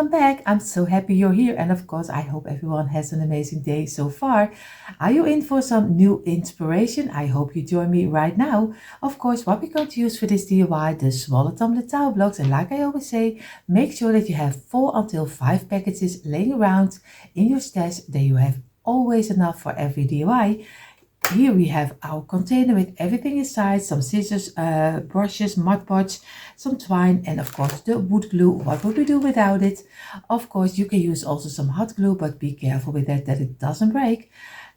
welcome back. I'm so happy you're here, and of course I hope everyone has an amazing day so far. Are you in for some new inspiration? I hope you join me right now. Of course, what we're going to use for this DIY, the smaller tumbler tile blocks, and like I always say, make sure that you have 4 until 5 packages laying around in your stash, that you have always enough for every DIY. Here we have our container with everything inside, some scissors, brushes, Mod Podge, some twine, and of course the wood glue. What would we do without it? Of course you can use also some hot glue, but be careful with that it doesn't break.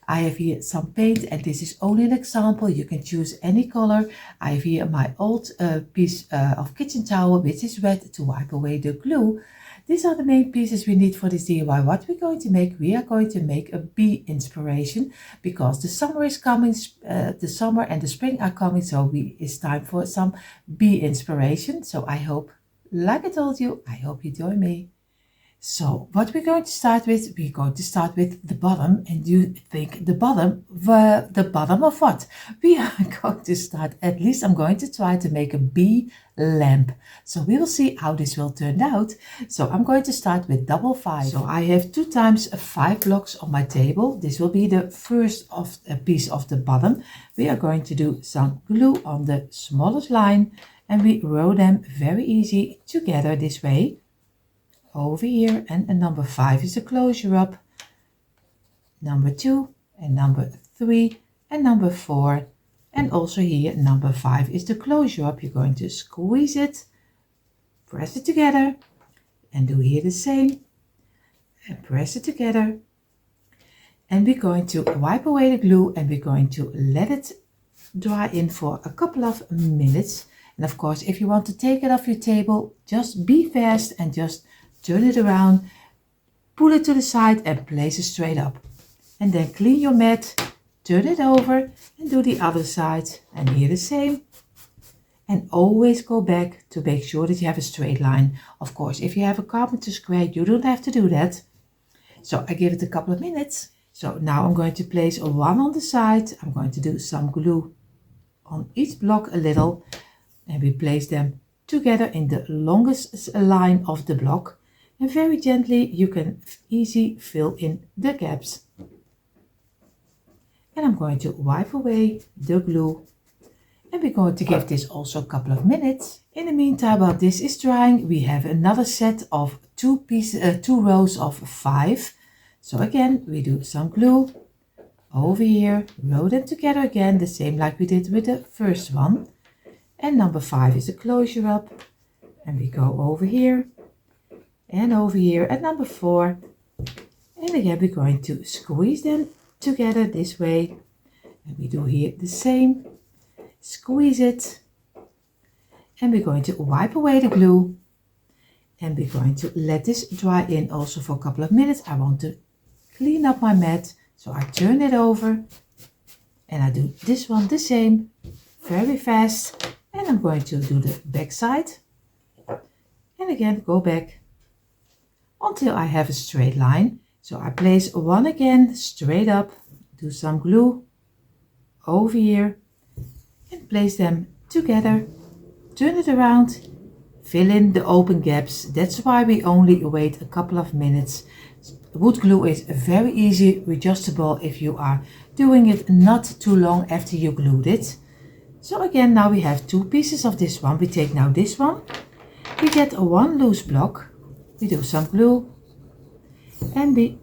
I have here some paint, and this is only an example. You can choose any color. I have here my old piece of kitchen towel, which is wet, to wipe away the glue. These are the main pieces we need for this DIY. What we're going to make, we are going to make a bee inspiration, because the summer is coming, the summer and the spring are coming, so it's time for some bee inspiration. So I hope, like I told you, I hope you join me. So what we're going to start with, we're going to start with the bottom, and you think the bottom of what? We are going to start, at least I'm going to try to make a bee lamp. So we will see how this will turn out. So I'm going to start with double 5. So I have 2 times 5 blocks on my table. This will be the first of a piece of the bottom. We are going to do some glue on the smallest line, and we row them very easy together this way. Over here, and number 5 is a closure up, number 2 and number 3 and number 4, and also here number 5 is the closure up. You're going to squeeze it, press it together, and do here the same, and press it together. And we're going to wipe away the glue, and we're going to let it dry in for a couple of minutes. And of course, if you want to take it off your table, just be fast and just turn it around, pull it to the side and place it straight up. And then clean your mat, turn it over and do the other side, and here the same. And always go back to make sure that you have a straight line. Of course, if you have a carpenter square, you don't have to do that. So I give it a couple of minutes. So now I'm going to place one on the side. I'm going to do some glue on each block a little, and we place them together in the longest line of the block. And very gently you can easily fill in the gaps. And I'm going to wipe away the glue, and we're going to give this also a couple of minutes. In the meantime, while this is drying, we have another set of 2 rows of 5. So again, we do some glue over here, row them together again, the same like we did with the first one. And number 5 is a closure up, and we go over here and over here at number 4, and again we're going to squeeze them together this way, and we do here the same, squeeze it, and we're going to wipe away the glue, and we're going to let this dry in also for a couple of minutes. I want to clean up my mat, so I turn it over, and I do this one the same, very fast, and I'm going to do the back side, and again go back until I have a straight line. So I place one again straight up, do some glue over here, and place them together, turn it around, fill in the open gaps. That's why we only wait a couple of minutes. Wood glue is very easy adjustable if you are doing it not too long after you glued it. So again, now we have 2 pieces of this one. We take now this one, we get 1 loose block, we do some glue, and we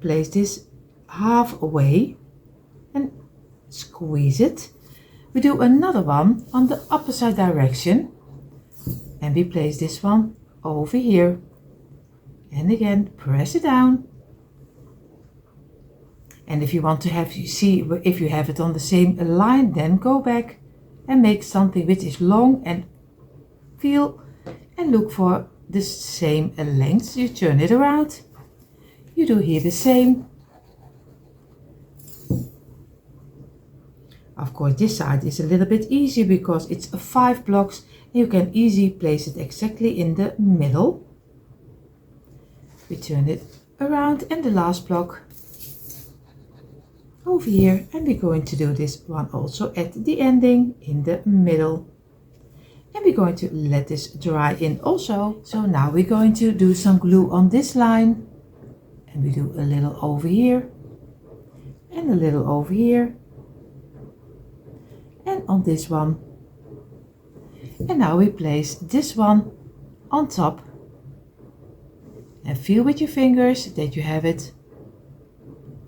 place this halfway and squeeze it. We do another one on the opposite direction, and we place this one over here, and again press it down. And if you want to have, you see if you have it on the same line, then go back and make something which is long, and feel and look for the same length. You turn it around, you do here the same. Of course, this side is a little bit easier because it's 5 blocks, and you can easily place it exactly in the middle. We turn it around, and the last block over here, and we're going to do this one also at the ending in the middle. And we're going to let this dry in also. So now we're going to do some glue on this line. And we do a little over here. And a little over here. And on this one. And now we place this one on top. And feel with your fingers that you have it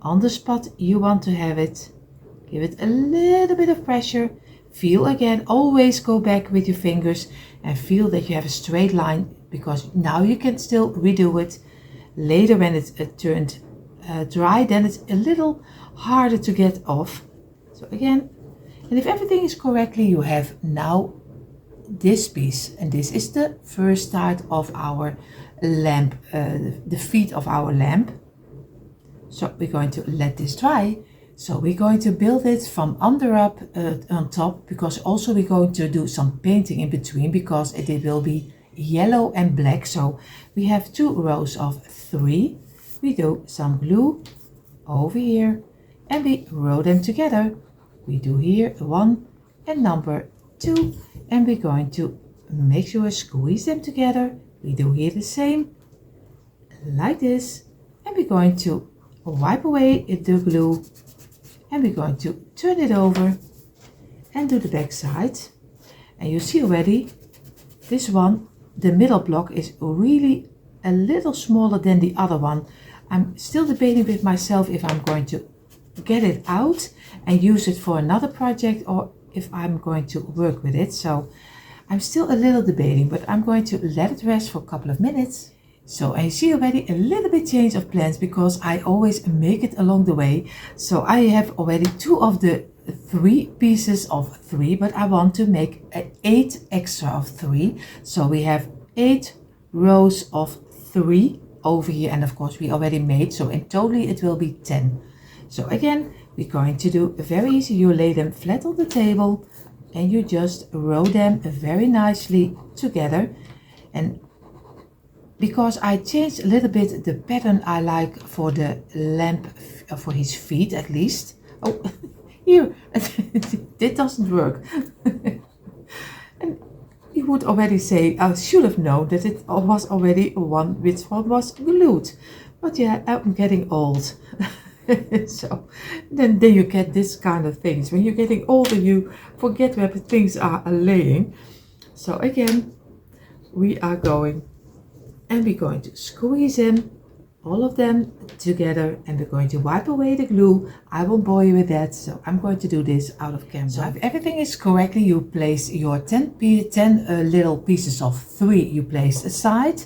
on the spot you want to have it. Give it a little bit of pressure. Feel again, always go back with your fingers and feel that you have a straight line, because now you can still redo it. Later when it's turned dry, then it's a little harder to get off. So again, and if everything is correctly, you have now this piece, and this is the first start of our lamp, the feet of our lamp. So we're going to let this dry. So we're going to build it from under up on top, because also we're going to do some painting in between, because it will be yellow and black. So we have 2 rows of 3. We do some glue over here and we row them together. We do here 1 and number 2, and we're going to make sure squeeze them together. We do here the same like this, and we're going to wipe away the glue. And we're going to turn it over and do the back side. And you see already, this one, the middle block is really a little smaller than the other one. I'm still debating with myself if I'm going to get it out and use it for another project, or if I'm going to work with it. So I'm still a little debating, but I'm going to let it rest for a couple of minutes. So I see already a little bit change of plans, because I always make it along the way. So I have already 2 of the 3 pieces of 3, but I want to make 8 extra of 3. So we have 8 rows of 3 over here, and of course we already made, so in totally it will be 10. So again, we're going to do very easy. You lay them flat on the table and you just row them very nicely together. And because I changed a little bit the pattern I like for the lamp, for his feet at least. Oh, here, it doesn't work. And you would already say, I should have known that it was already one which one was glued. But yeah, I'm getting old. So then you get this kind of things. When you're getting older, you forget where things are laying. So again, we are going. And we're going to squeeze them, all of them together, and we're going to wipe away the glue. I won't bore you with that, so I'm going to do this out of camera. So if everything is correctly, you place your 10 little pieces of 3 you place aside.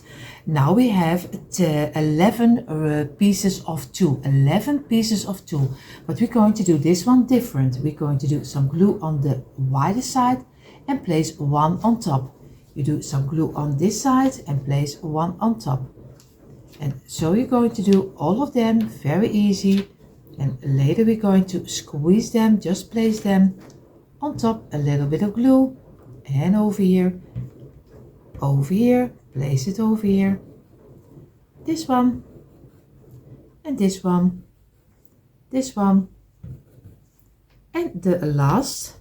Now we have 11 pieces of 2, 11 pieces of 2. But we're going to do this one different. We're going to do some glue on the wider side and place 1 on top. You do some glue on this side and place 1 on top. And so you're going to do all of them, very easy. And later we're going to squeeze them, just place them on top, a little bit of glue, and over here, place it over here. This one, and this one, this one, and the last.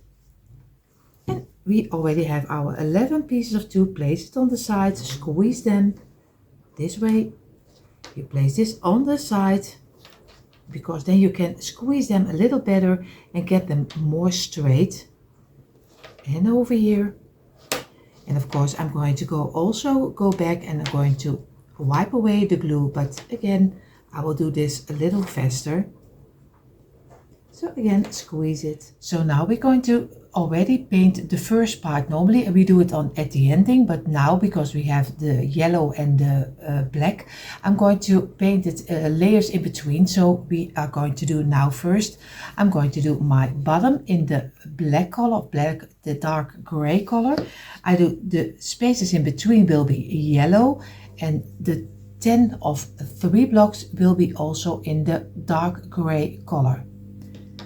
We already have our 11 pieces of 2, place it on the side, squeeze them this way. You place this on the side, because then you can squeeze them a little better and get them more straight. And over here. And of course I'm going to go back and I'm going to wipe away the glue, but again I will do this a little faster. So again, squeeze it. So now we're going to already paint the first part. Normally we do it at the ending, but now because we have the yellow and the black, I'm going to paint it layers in between. So we are going to do now first, I'm going to do my bottom in the black color, the dark gray color. I do the spaces in between will be yellow, and the 10 of 3 blocks will be also in the dark gray color.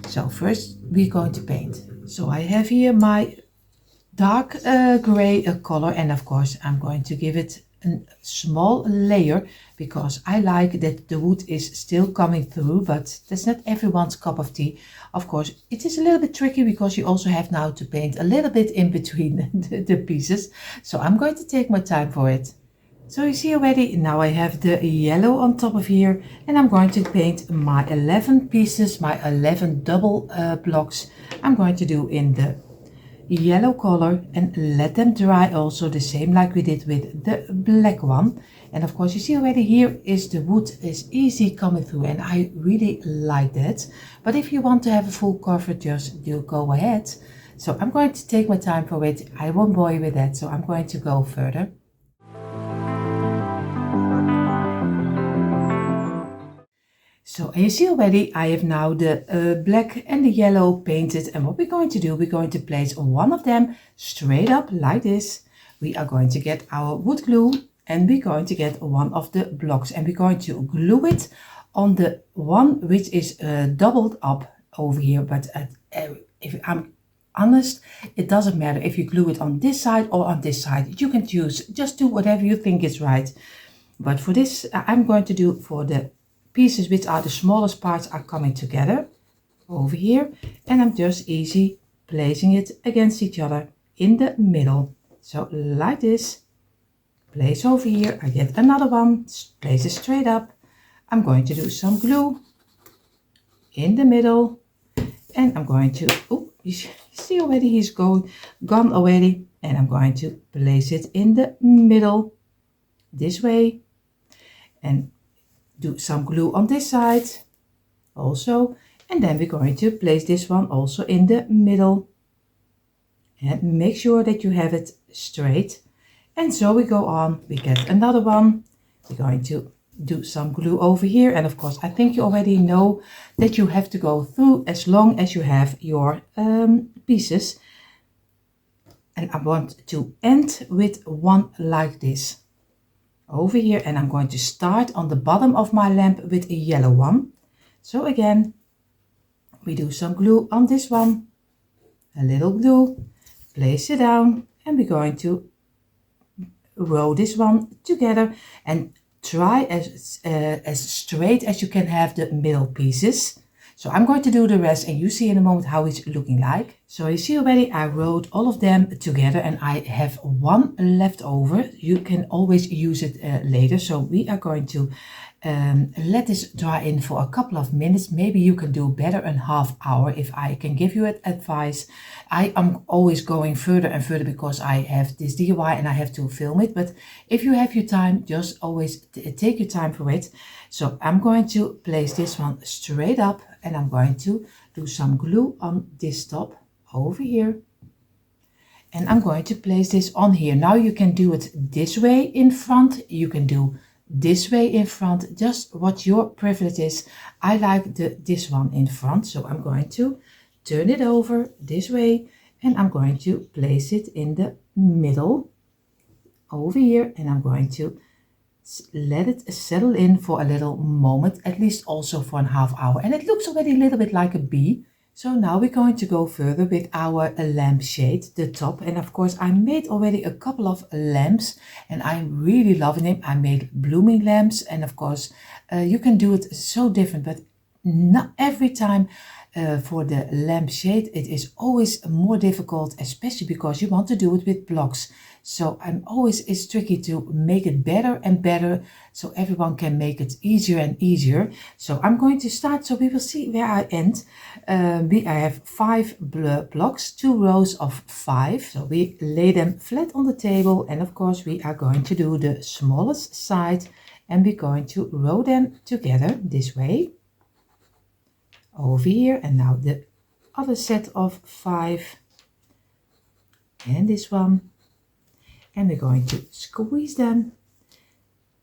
So first we're going to paint. So I have here my dark gray color, and of course I'm going to give it a small layer because I like that the wood is still coming through, but that's not everyone's cup of tea. Of course, it is a little bit tricky because you also have now to paint a little bit in between the pieces. So I'm going to take my time for it. So you see already, now I have the yellow on top of here, and I'm going to paint my 11 pieces, my 11 double blocks. I'm going to do in the yellow color and let them dry also the same like we did with the black one. And of course you see already here is the wood is easy coming through, and I really like that. But if you want to have a full cover, just do go ahead. So I'm going to take my time for it. I won't bore you with that, so I'm going to go further. So you see already I have now the black and the yellow painted, and what we're going to do, we're going to place one of them straight up like this. We are going to get our wood glue and we're going to get one of the blocks, and we're going to glue it on the one which is doubled up over here. But if I'm honest, it doesn't matter if you glue it on this side or on this side. You can choose, just do whatever you think is right. But for this I'm going to do for the pieces which are the smallest parts are coming together over here, and I'm just easy placing it against each other in the middle. So like this, place over here, I get another one, place it straight up. I'm going to do some glue in the middle, and I'm going to, oh, you see already he's gone already, and I'm going to place it in the middle this way, and do some glue on this side also, and then we're going to place this one also in the middle, and make sure that you have it straight. And so we go on, we get another one, we're going to do some glue over here, and of course I think you already know that you have to go through as long as you have your pieces, and I want to end with one like this over here, and I'm going to start on the bottom of my lamp with a yellow one. So again, we do some glue on this one, a little glue, place it down, and we're going to row this one together and try as straight as you can have the middle pieces. So I'm going to do the rest, and you see in a moment how it's looking like. So you see already I wrote all of them together, and I have one left over. You can always use it later. So we are going to let this dry in for a couple of minutes. Maybe you can do better in half hour if I can give you advice. I am always going further and further because I have this DIY and I have to film it. But if you have your time, just always take your time for it. So I'm going to place this one straight up, and I'm going to do some glue on this top over here. And I'm going to place this on here. Now you can do it this way in front. You can do this way in front, just what your preference is. I like this one in front, so I'm going to turn it over this way, and I'm going to place it in the middle over here, and I'm going to let it settle in for a little moment, at least also for a half hour, and it looks already a little bit like a bee. So now we're going to go further with our lampshade, the top. And of course I made already a couple of lamps, and I'm really loving them. I made blooming lamps, and of course you can do it so different, but not every time. For the lampshade it is always more difficult, especially because you want to do it with blocks. So it's tricky to make it better and better, so everyone can make it easier and easier. So I'm going to start, so we will see where I end. I have 5 blocks, 2 rows of 5. So we lay them flat on the table, and of course we are going to do the smallest side, and we're going to row them together this way over here, and now the other set of 5 and this one, and we're going to squeeze them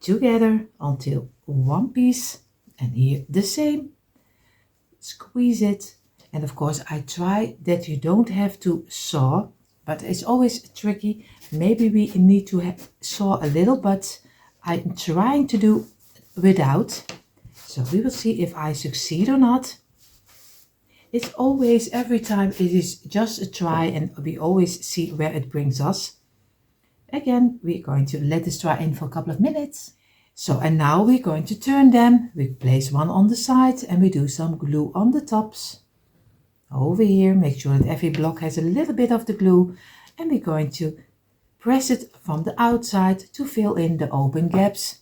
together until one piece, and here the same, squeeze it. And of course I try that you don't have to saw, but it's always tricky. Maybe we need to saw a little, but I'm trying to do without. So we will see if I succeed or not. It's always, every time it is just a try, and we always see where it brings us. Again, we're going to let this dry in for a couple of minutes. So, and now we're going to turn them. We place one on the side and we do some glue on the tops. Over here, make sure that every block has a little bit of the glue, and we're going to press it from the outside to fill in the open gaps.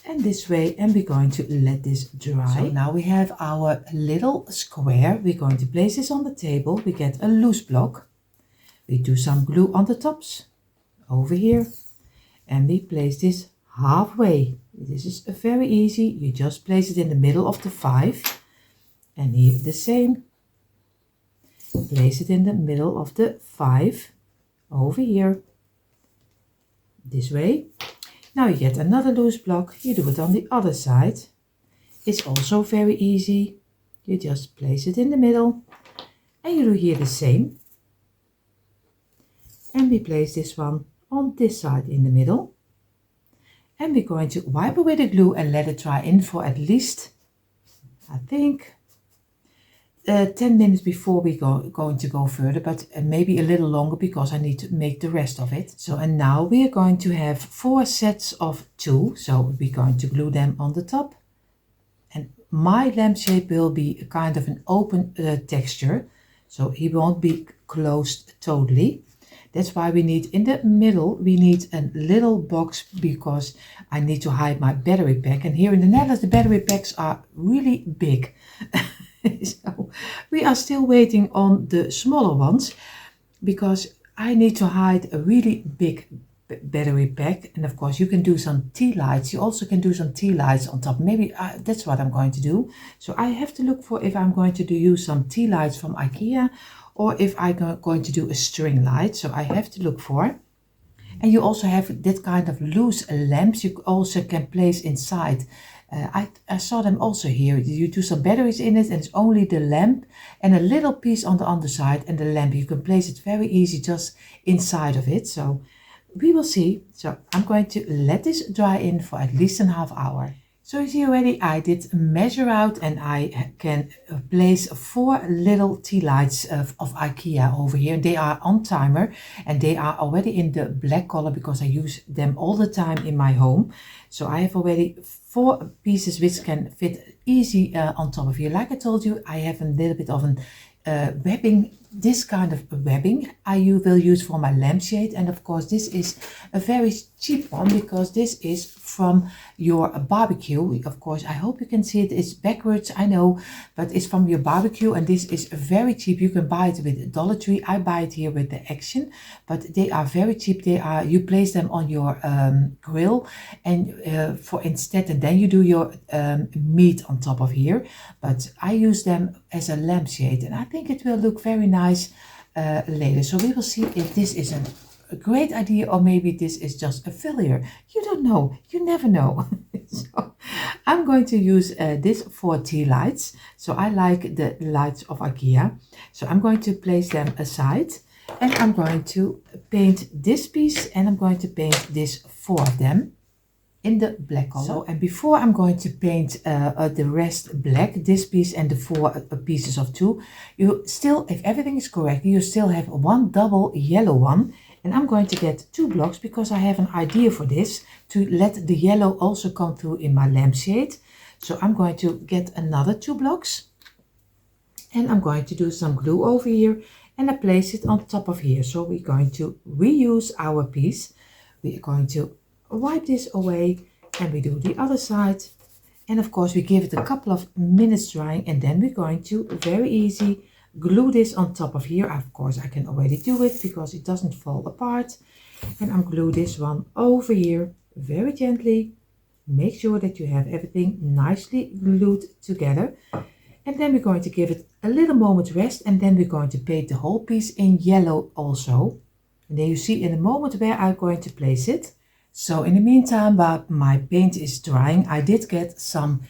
And this way, and we're going to let this dry. So now we have our little square. We're going to place this on the table. We get a loose block. We do some glue on the tops over here, and we place this halfway. This is very easy. You just place it in the middle of the 5, and here the same. Place it in the middle of the 5 over here, this way. Now you get another loose block. You do it on the other side. It's also very easy. You just place it in the middle, and you do here the same. And we place this one on this side in the middle, and we're going to wipe away the glue and let it dry in for at least, I think, 10 minutes before we going to go further, but maybe a little longer because I need to make the rest of it. So, and now we are going to have 4 sets of 2. So we're going to glue them on the top. And my lampshade will be a kind of an open texture, so he won't be closed totally. That's why we need in the middle, we need a little box because I need to hide my battery pack. And here in the Netherlands, the battery packs are really big. So we are still waiting on the smaller ones because I need to hide a really big battery pack. And of course you can do some tea lights. You also can do some tea lights on top. Maybe that's what I'm going to do. So I have to look for if I'm going to use some tea lights from IKEA or if I'm going to do a string light. So I have to look for. And you also have that kind of loose lamps you also can place inside. I saw them also here. You do some batteries in it and it's only the lamp and a little piece on the underside and the lamp. You can place it very easy just inside of it. So we will see. So I'm going to let this dry in for at least a half hour. So you see already I did measure out and I can place 4 little tea lights of IKEA over here. They are on timer and they are already in the black color because I use them all the time in my home. So I have already 4 pieces which can fit easy on top of here. Like I told you, I have a little bit of an webbing, this kind of webbing I will use for my lampshade. And of course this is a very cheap one because this is from your barbecue. Of course, I hope you can see it. It's backwards, I know, but it's from your barbecue and this is very cheap. You can buy it with Dollar Tree. I buy it here with the Action, but they are very cheap. They are, you place them on your grill and for instead, and then you do your meat on top of here. But I use them as a lampshade and I think it will look very nice later. So we will see if this is a great idea or maybe this is just a failure. You don't know, you never know. So I'm going to use this 4 tea lights. So I like the lights of IKEA. So I'm going to place them aside and I'm going to paint this piece and I'm going to paint this 4 of them in the black color. So, and before I'm going to paint the rest black, this piece and the 4 pieces of 2, you still, if everything is correct, you still have 1 double yellow one. And I'm going to get 2 blocks because I have an idea for this, to let the yellow also come through in my lampshade. So I'm going to get another 2 blocks and I'm going to do some glue over here and I place it on top of here. So we're going to reuse our piece. We are going to wipe this away and we do the other side. And of course we give it a couple of minutes drying and then we're going to, very easy, glue this on top of here. Of course I can already do it because it doesn't fall apart. And I'm glue this one over here very gently. Make sure that you have everything nicely glued together. And then we're going to give it a little moment rest and then we're going to paint the whole piece in yellow also. And then you see in a moment where I'm going to place it. So in the meantime, while my paint is drying, I did get some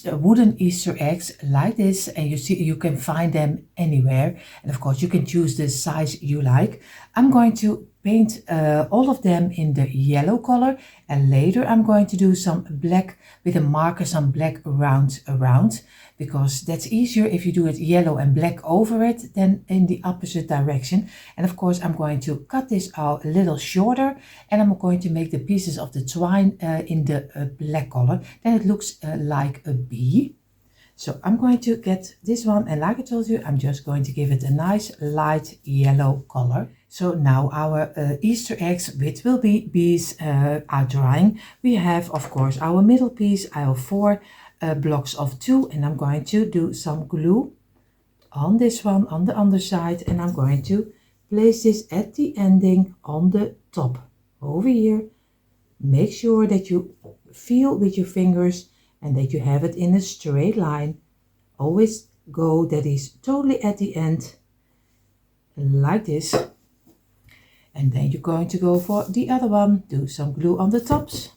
wooden Easter eggs like this, and you see you can find them anywhere, and of course you can choose the size you like. I'm going to paint all of them in the yellow color, and later I'm going to do some black with a marker, some black rounds around, because that's easier if you do it yellow and black over it than in the opposite direction. And of course I'm going to cut this out a little shorter, and I'm going to make the pieces of the twine in the black color. Then it looks like a bee. So I'm going to get this one, and like I told you, I'm just going to give it a nice light yellow color. So now our Easter eggs, which will be bees, are drying. We have, of course, our middle piece. I have 4 blocks of 2, and I'm going to do some glue on this one on the underside, and I'm going to place this at the ending on the top over here. Make sure that you feel with your fingers and that you have it in a straight line. Always go that is totally at the end, like this. And then you're going to go for the other one. Do some glue on the tops.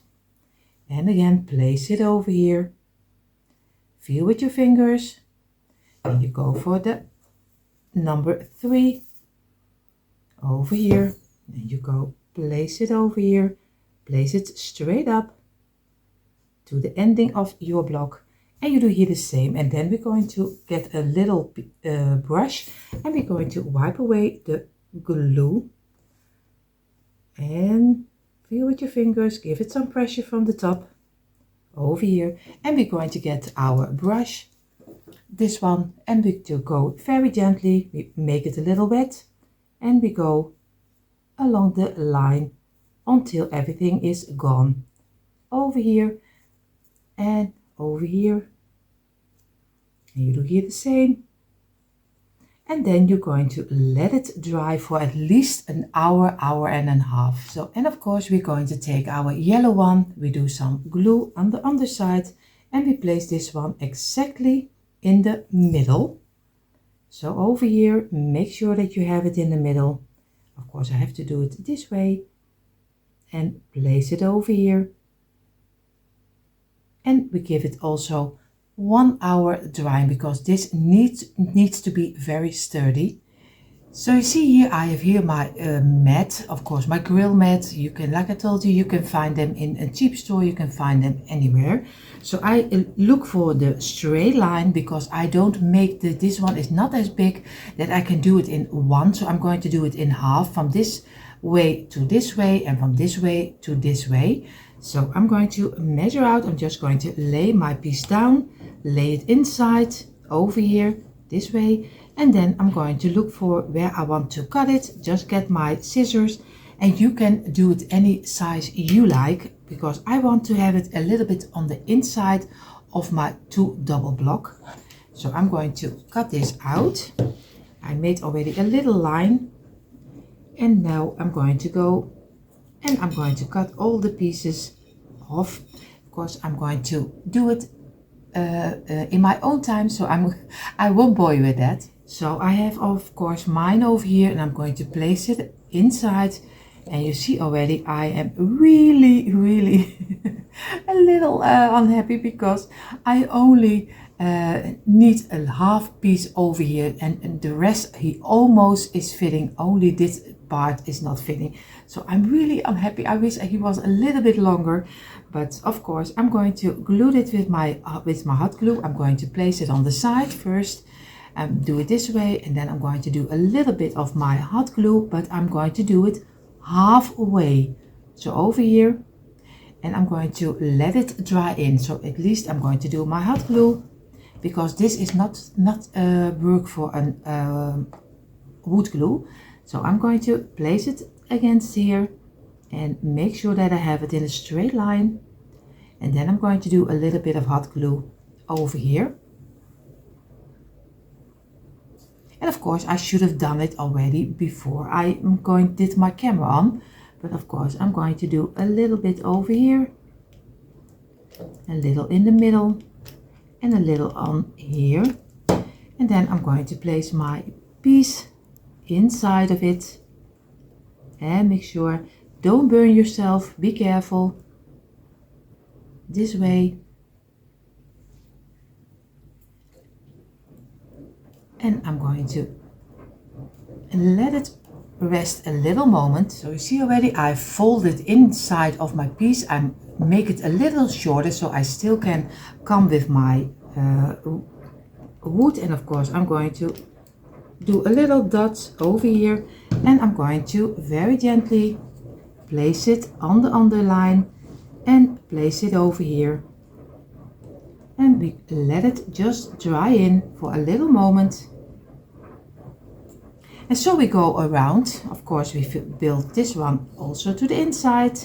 And again, place it over here. Feel with your fingers. And you go for the number 3 over here. And you go place it over here. Place it straight up to the ending of your block, and you do here the same. And then we're going to get a little brush, and we're going to wipe away the glue, and feel with your fingers, give it some pressure from the top over here, and we're going to get our brush, this one, and we to go very gently. We make it a little wet, and we go along the line until everything is gone. Over here and over here, and you do here the same. And then you're going to let it dry for at least an hour, hour and a half. So, and of course we're going to take our yellow one, we do some glue on the underside, and we place this one exactly in the middle. So over here, make sure that you have it in the middle. Of course I have to do it this way, and place it over here. And we give it also 1 hour drying, because this needs to be very sturdy. So you see here, I have here my mat, of course my grill mat. You can, like I told you, you can find them in a cheap store, you can find them anywhere. So I look for the straight line, because I don't make this one is not as big that I can do it in one. So I'm going to do it in half, from this way to this way, and from this way to this way. So I'm going to measure out. I'm just going to lay my piece down, lay it inside over here this way, and then I'm going to look for where I want to cut it. Just get my scissors, and you can do it any size you like, because I want to have it a little bit on the inside of my 2 double block. So I'm going to cut this out. I made already a little line, and now I'm going to go and I'm going to cut all the pieces off. Of course I'm going to do it in my own time, so I won't bore you with that. So I have of course mine over here, and I'm going to place it inside, and you see already I am really a little unhappy, because I only need a half piece over here, and the rest he almost is fitting, only this part is not fitting. So I'm really unhappy. I wish he was a little bit longer, but of course I'm going to glue it with my hot glue. I'm going to place it on the side first and do it this way, and then I'm going to do a little bit of my hot glue, but I'm going to do it halfway, so over here, and I'm going to let it dry in. So at least I'm going to do my hot glue, because this is not work for an wood glue. So I'm going to place it against here and make sure that I have it in a straight line, and then I'm going to do a little bit of hot glue over here. And of course I should have done it already before I did my camera on, but of course I'm going to do a little bit over here, a little in the middle, and a little on here, and then I'm going to place my piece inside of it, and make sure don't burn yourself, be careful, this way, and I'm going to let it rest a little moment. So you see already I folded inside of my piece and make it a little shorter so I still can come with my wood. And of course I'm going to do a little dot over here, and I'm going to very gently place it on the underline and place it over here, and we let it just dry in for a little moment. And so we go around. Of course we build this one also to the inside.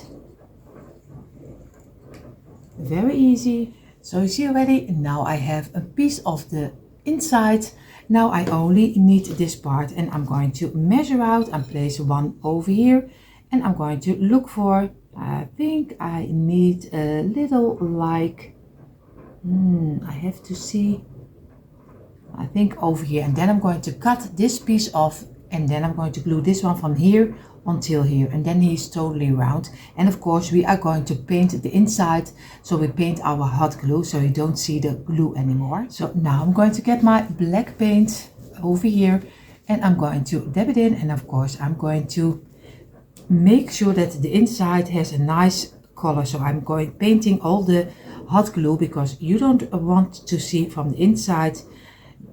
Very easy. So you see already, now I have a piece of the inside. Now I only need this part, and I'm going to measure out and place one over here, and I'm going to look for, I think I need a little like, I have to see, I think over here, and then I'm going to cut this piece off, and then I'm going to glue this one from here until here, and then he's totally round. And of course we are going to paint the inside, so we paint our hot glue so you don't see the glue anymore. So now I'm going to get my black paint over here, and I'm going to dab it in, and of course I'm going to make sure that the inside has a nice color. So I'm going painting all the hot glue, because you don't want to see from the inside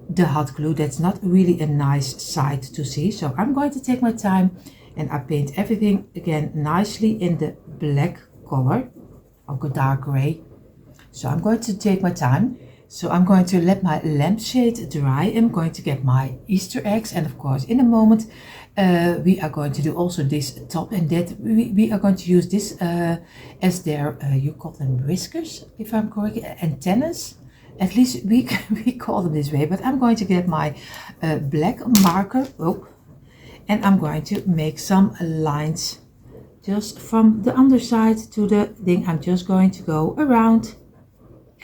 the hot glue. That's not really a nice side to see. So I'm going to take my time, and I paint everything again nicely in the black color, or dark gray. So I'm going to take my time. So I'm going to let my lampshade dry. I'm going to get my Easter eggs, and of course in a moment we are going to do also this top, and that we are going to use this as their, you call them whiskers if I'm correct, antennas. At least we call them this way. But I'm going to get my black marker, and I'm going to make some lines just from the underside to the thing. I'm just going to go around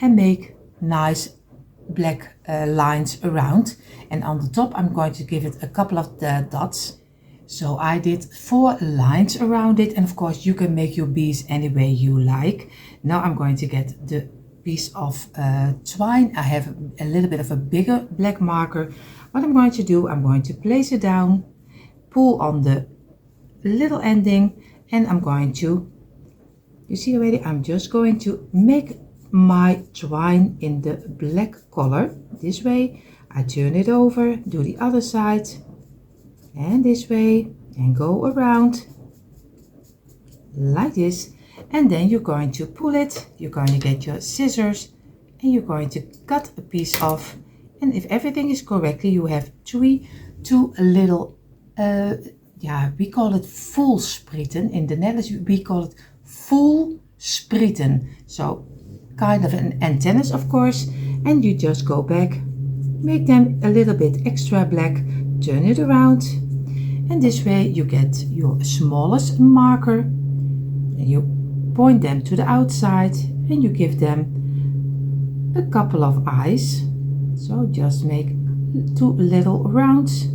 and make nice black lines around, and on the top I'm going to give it a couple of dots. So I did 4 lines around it, and of course you can make your bees any way you like. Now I'm going to get the piece of twine. I have a little bit of a bigger black marker. What I'm going to do, I'm going to place it down, pull on the little ending, and I'm going to, you see already, I'm just going to make my twine in the black color this way. I turn it over, do the other side, and this way, and go around like this. And then you're going to pull it, you're going to get your scissors, and you're going to cut a piece off. And if everything is correctly, you have two little, we call it voelsprieten. In the Netherlands we call it voelsprieten. So kind of an antennas, of course. And you just go back, make them a little bit extra black, turn it around, and this way you get your smallest marker, and you point them to the outside, and you give them a couple of eyes. So just make 2 little rounds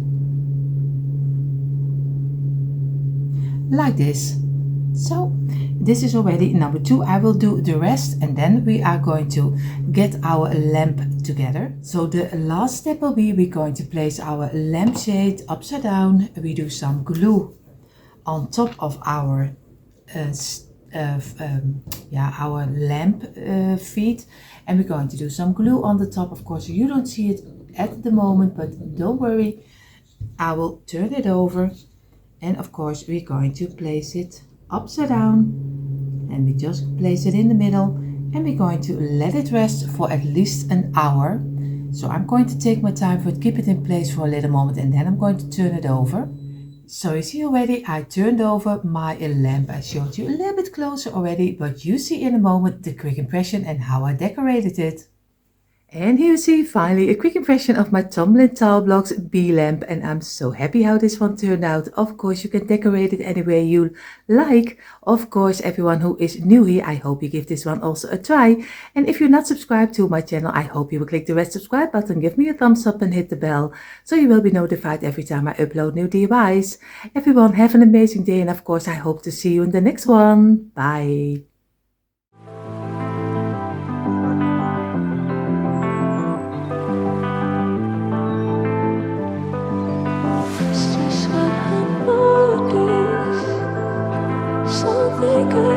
like this. So this is already number 2. I will do the rest, and then we are going to get our lamp together. So the last step will be, we're going to place our lampshade upside down. We do some glue on top of our our lamp feet, and we're going to do some glue on the top. Of course you don't see it at the moment, but don't worry, I will turn it over, and of course we're going to place it upside down, and we just place it in the middle, and we're going to let it rest for at least an hour. So I'm going to take my time for it, keep it in place for a little moment, and then I'm going to turn it over. So you see already, I turned over my lamp. I showed you a little bit closer already, but you see in a moment the quick impression and how I decorated it. And here you see finally a quick impression of my Tumbling tile blocks bee lamp, and I'm so happy how this one turned out. Of course you can decorate it any way you like. Of course, everyone who is new here, I hope you give this one also a try. And if you're not subscribed to my channel, I hope you will click the red subscribe button, give me a thumbs up and hit the bell, so you will be notified every time I upload new DIYs. Everyone have an amazing day, and of course I hope to see you in the next one. Bye. It's just what I want. figure